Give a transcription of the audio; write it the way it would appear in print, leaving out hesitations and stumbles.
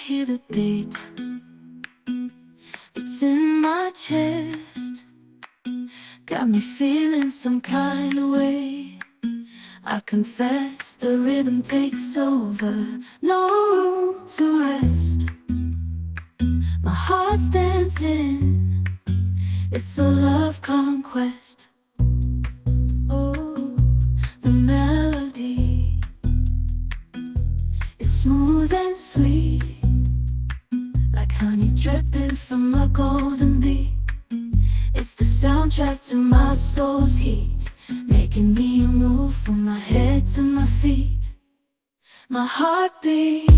hear the beat, it's in my chest, got me feeling some kind of way. I confess the rhythm takes over, no room to rest. My heart's dancing, it's a love conquest. Oh, the melody, it's smooth and sweet, like honey dripping from a golden bee. It's the soundtrack to my soul's heat, making me move from my head to my feet. My heartbeat